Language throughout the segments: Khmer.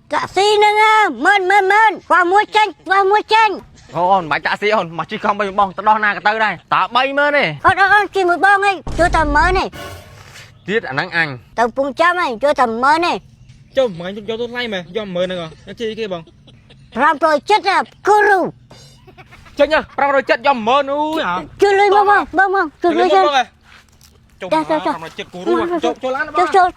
taxi nè mơn qua mua chanh Ôn bãi taxi ôn mà chỉ không bao nhiêu bong tao đo na cái tới đây tạ bay mơ đi ôn chỉ một bông ấy chưa tầm mơn này tiết ảnh nắng anh tầm phun trăm ấy chưa tầm mơn này Chôm mà anh cho tôi lay mà do mờ này rồi nó chi kia bằng làm rồi chết à kuru chết nhá rau rồi chết do mờ nữa hả chưa lưới bông chưa lưới chân chôm mà chết cú luôn cho lan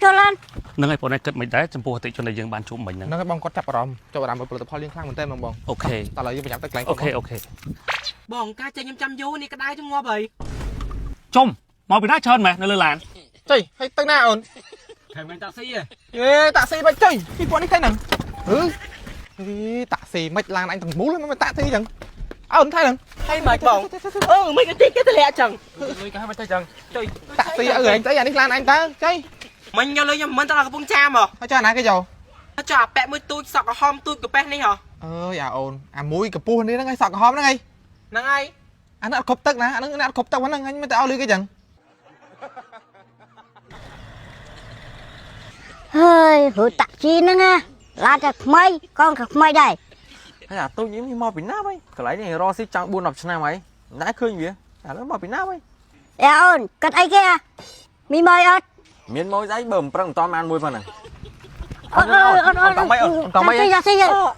cho lan នឹងឲ្យបងឯងគិតមិនដែរចំពោះអតិជនដែលយើងបានជួបមិញហ្នឹង ហ្នឹងហើយបងគាត់ចាប់អារម្មណ៍ចាប់អារម្មណ៍ផលិតផលលៀងខ្លាំងមែនតើបង អូខេ តើឥឡូវយើងប្រញាប់ទៅកន្លែង អូខេអូខេ បងការចេញខ្ញុំចាំយូរនេះក្តៅចងប់ហើយ ជុំមកពីណាច្រើនម៉េះនៅលើឡាន ចុយហើយទៅណាអូន ថែមវិញតាក់ស៊ីហ៎ អេតាក់ស៊ីបាច់ចុយពីពួកនេះទៅហ្នឹងតាក់ស៊ីមិនឡានអញទាំងមូលមិនតាក់ស៊ីចឹងអូនថៃហ្នឹង ហើយមិនបងមិនក៏តិចគេទម្លាក់ចឹង លុយក៏ឲ្យមិនទៅចឹងចុយតាក់ស៊ីឲ្យឯងទៅអានេះឡានអញទៅចុយ មិញយកលុយខ្ញុំមិនទៅដល់កំពង់ចាមហ៎ ហើយចុះអាណាគេយក ចុះអាប៉ែមួយទូចសក់ក្រហមទូចកាប៉េះនេះហ៎ អើយអាអូនអាមួយកពុះនេះហ្នឹងឯងសក់ក្រហមហ្នឹងឯង ហ្នឹងហើយ អានេះអត់គ្រប់ទឹកណាអាហ្នឹងអត់គ្រប់ទឹកហ្នឹងអញមិនទៅឲ្យលុយគេចឹង hơi hụt taxi nè nghe là thật mấy con thật mấy đây hay là tôi nhiễm mò bị nát ấy cái lấy này ro xí trắng buôn đập chừng mày nãy khơi gì à nó mò bị nát ấy ê ôn cất ấy kia mi mời ớt miếng môi giấy bầm prang to man môi phần này ôn còn mấy taxi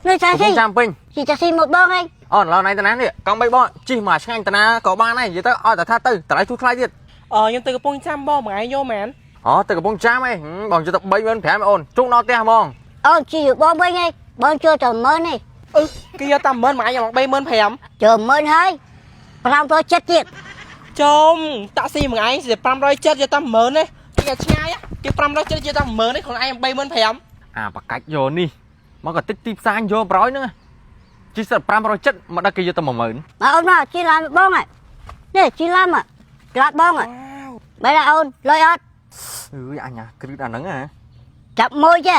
nơi taxi trăm pin chỉ taxi một bông anh ôn lo này tao nán đi còn mấy bọn chỉ mà anh tao na có ba này vậy tao oi tao tha tư tao lấy chút khaiទៀត ខ្ញុំទៅកំពង់ចាមបងមួយថ្ងៃយកមែន từ cái bông trăm ấy bọn cho tập bay bên phải mà ôn chung nó te mong ôn chỉ được bông bên ngay bông chưa tầm mơn này គេយកតាម10000មកខ្ញុំ35000 chờ mơn hơi làm tôi chết tiệt ជុំតាក់ស៊ីមួយថ្ងៃសិ570យកតាម10000នេះគេឆ្ងាយគេ570យកតាម10000នេះខ្លួនឯង35000 à bạc cách vô đi mà còn tích tiếp sang vô brói nữa chỉ sợ pram rồi chất mà đã kia vô tầm mờ mà ôn nào chỉ làm bông này nè chỉ làm à lát bông à bây là ôn lôi ớt anh à cái đàn nắng à chập môi chứ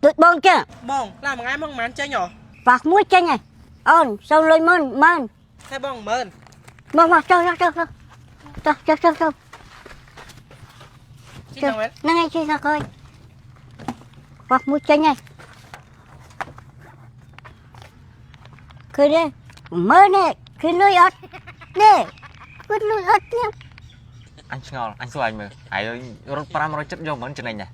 tụt bông chứ បងឡាមួយថ្ងៃមកមិនចេញហ៎ phạt mũi chanh này ôn xong lôi mơn តែបង10000 mơn cho ជីទៅមែន nó ngay chi ra coi phạt mũi chanh này cười đi mơ nè cười lôi ớt nè cười lôi ớt nha anh ngon anh xui anh mà hãy rồi pram rồi chất vô món trên này nhỉ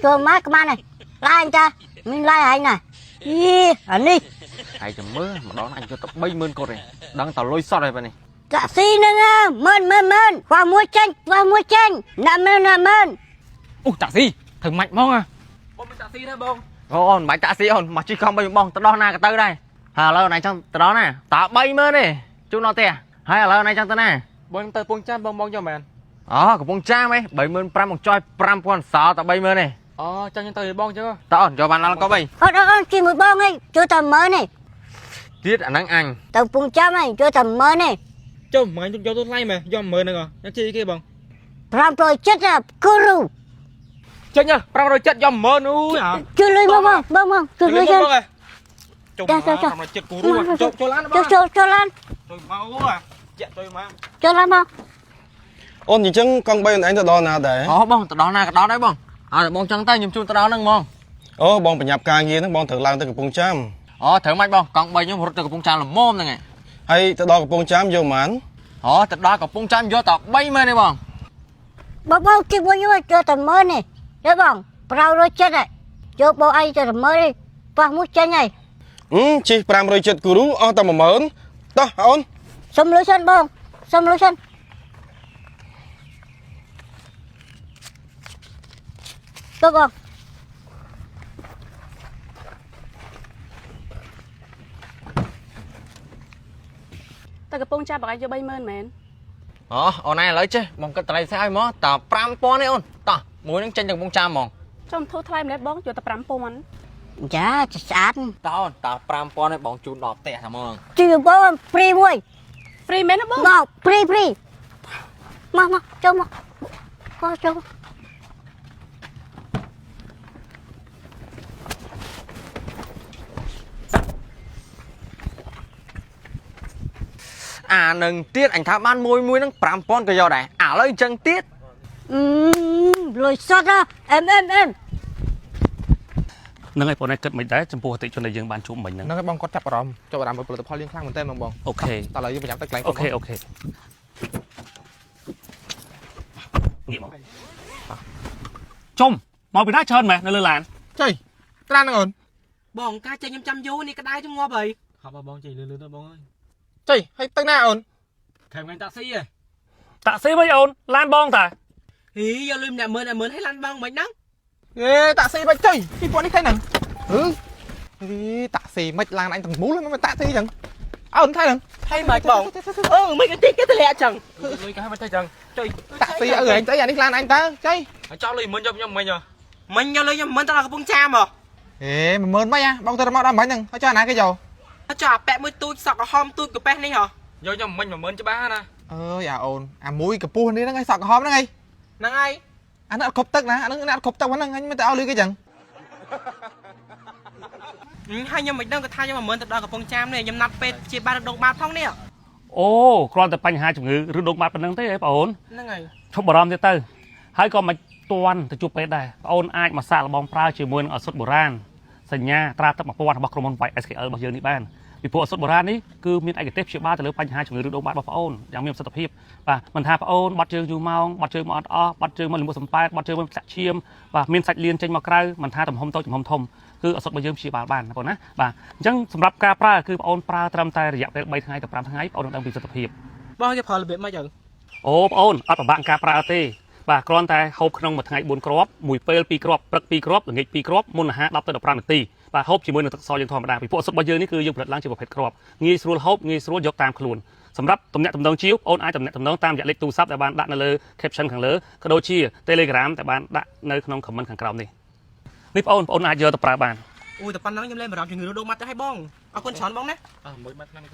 cho má cái má này like anh ta mình like anh này anh đi hãy chấm mưa mà đón anh cho tập bay mơn cô này đang tàu lôi sọt này vậy này taxi nè nghe mơn qua mua chanh nằm mơn ủa taxi thằng mạnh mong à បងមានតាក់ស៊ីដែរបង ôn bãi taxi ôn mà chỉ không bao nhiêu bong tao đo na cái tới đây hà lâu này trong tao đó nè tao bay mơn đi chung nó te hay là lâu này trong tao nè បងទៅពងចាមបងយកមែន cái bông cha mấy 75,000 một choi 5,600 tao bay mơn này អូចាំខ្ញុំទៅបងចឹង tao ổn cho bạn ăn có bay ôn chỉ một bông ấy cho tầm mơ này tiết ảnh nắng anh tầm phun trăm ấy cho tầm mơ này ចុះមកអញយកទៅលៃមែនយកមើលហ្នឹងnó chi kiaបង làm rồi chết à kuru ចេញប្រងរយចិត្តយកមើលនោះហ៎ chưa lưới bông chưa lưới chân ចុះមកប្រងរយចិត្តគូរួចូលឡានបង cho lan ចូលមកចាក់ចូលមក cho lan bông អូនអញ្ចឹងកង់3អញទៅដល់ណាដែរ bông tao đó na cái đó đấy bông bông chân tay nhầm chung tao đó nâng mong អូបងប្រញាប់ការងារហ្នឹងបងត្រូវឡើងទៅកំពង់ចាម thử mày bông còn bay nhóm rút từ bông cha là mồm này ហើយទៅដល់កំពង់ចាមយកប៉ុន្មាន từ đó còn bông cha vô tao bay mày này bông bông chỉ bao nhiêu cho tầm mơ này đấy bông prao rồi chết này cho bông ai cho tầm mơ đi phạt mũi chanh này ជី570គូរូអស់តែ10000តោះអូន xong lưới chân bông xong lưới chân tốt không taកំពុងចាប់បកាយយក30000មែន អូនណៃឥឡូវចេះបងគិតតម្លៃស្អីមកតើ5000នេះអូនតោះមួយនឹងចេញទៅកំពង់ចាមហ្មង ចំធូរថ្លៃម្លេះបងយកតែ5000 dạ sạch តើអូនតើ5000នេះបងជូនដល់ផ្ទះហ្មង chỉ bông free muối free មែនណាបង ngọc free mà cho mà cho nâng tiết anh thả ban môi nâng 5000 cái giò này lấy chân tiết rồi sót ra em នឹងឲ្យបងឯងគិតមិនដែរចំពោះអតិជនដែលយើងបានជួបមិញហ្នឹង ហ្នឹងហើយបងគាត់ចាប់អារម្មណ៍ចាប់អារម្មណ៍ផលិតផលយើងខ្លាំងមែនតើបង អូខេ តើឥឡូវយើងប្រញាប់ទៅកន្លែង អូខេអូខេងាកមកចុំមកពីណាច្រើនមែននៅលើឡាន ចុយក្រានហ្នឹងអូន បងការចេញខ្ញុំចាំយូរនេះក្តៅជងាប់ហើយ ចុយហើយទៅណាអូន តាក់ស៊ីវិញអូនឡានបងតា ហីយកលុយម្នាក់10000ឲ្យឡានបងមិនហ្នឹង ហេតាក់ស៊ីមិនចុយពីពួកនេះថៃហ្នឹងហឺតាក់ស៊ីមិនឡានអញទាំងមូលមិនតាក់ស៊ីចឹងអូនថៃហ្នឹង ថៃមិនបងមិនគេគេទម្លាក់ចឹង លុយកាមិនទៅចឹង តាក់ស៊ីអើអញទៅអានេះឡានអញតើចុយ ចោលលុយមិនយកខ្ញុំមិញហ៎ មិញយកលុយខ្ញុំមិនទៅដល់កំពង់ចាមហ៎ ហេ10000មិនបងទៅមកដល់មិញហ្នឹងហើយចុះអាណាគេយក ចុះអាប៉ែមួយទូចសក់ក្រហមទូចកាប៉េះនេះហ៎ យកខ្ញុំមិញ10000ច្បាស់ណា អើយអាអូនអាមួយកពស់នេះហ្នឹងឯងសក់ក្រហមហ្នឹងឯង ហ្នឹងហើយ អានេះអត់គ្រប់ទឹកណាអាហ្នឹងអត់គ្រប់ទឹកហ្នឹងអញមិនទៅឲ្យលុយគេចឹង ហើយខ្ញុំមិនដឹងគាត់ថាខ្ញុំ10000ទៅដល់កំពង់ចាមនេះខ្ញុំណាត់ពេទ្យជាបានរដូវបាតផងនេះ អូគ្រាន់តែបញ្ហាជំងឺឬដុំបាត់ប៉ុណ្្នឹងទេបងអូន ហ្នឹងហើយ ឈប់បារម្ភទៀតទៅហើយក៏មិនទាន់ទៅជួបពេទ្យដែរបងអូនអាចមកសាកល្បងប្រើជាមួយនឹងឱសថបុរាណសញ្ញាត្រាទឹក1000របស់ក្រុមហ៊ុន SKL របស់យើងនេះបានពីព្រោះឱសថបុរាណនេះគឺមានឯកទេសព្យាបាលទៅលើបញ្ហាជំងឺឬដុំបាត់របស់បងអូនយ៉ាងមានប្រសិទ្ធភាពបាទមិនថាបងអូនបាត់ជើងយូរម៉ោងបាត់ជើងមកអត់អស់បាត់ជើងមកលំមុខសំប៉ែតបាត់ជើងមកធ្លាក់ឈាមបាទមានសាច់លៀនចេញមកក្រៅមិនថាទំហំតូចទំហំធំគឺឱសថរបស់យើងព្យាបាលបានបងប្អូនណាបាទអញ្ចឹងសម្រាប់ការប្រើគឺបងអូនប្រើត្រឹមតែរយៈពេល3ថ្ងៃទៅ5ថ្ងៃបងអូននឹងដឹងពីប្រសិទ្ធភាព បងគេប្រើរបៀបម៉េចទៅ អូបងអូនអត់ពិបាកការប្រើទេបាទគ្រាន់តែហូបក្នុងមួយថ្ងៃ4គ្រាប់មួយពេល2គ្រាប់ព្រឹក2គ្រាប់ល្ងាច2គ្រាប់មុនអាហារ10ទៅ15នាទីបាទហូបជាមួយនឹងទឹកសយើងធម្មតាពីពួកឱសថរបស់យើងនេះគឺយើងផលិតឡើងជាប្រភេទគ្រាប់ងាយស្រួលហូបងាយស្រួលយកតាមខ្លួនសម្រាប់ទំនាក់ទំនងជាវអូនអាចទំនាក់ទំនងតាមរយៈលេខទូរស័ព្ទដែលបានដាក់នៅលើ caption ខាងលើក៏ដូចជា Telegram ដែលបានដាក់នៅក្នុង comment ខាងក្រោមនេះនេះបងអូនអាចយកទៅប្រើបាន អូតែប៉ុណ្ណឹងខ្ញុំលែងបារម្ភជំងឺរោគបាត់ទៅឲ្យបងអរគុណច្រើនបងណា មួយបាត់ឆ្នាំនេះ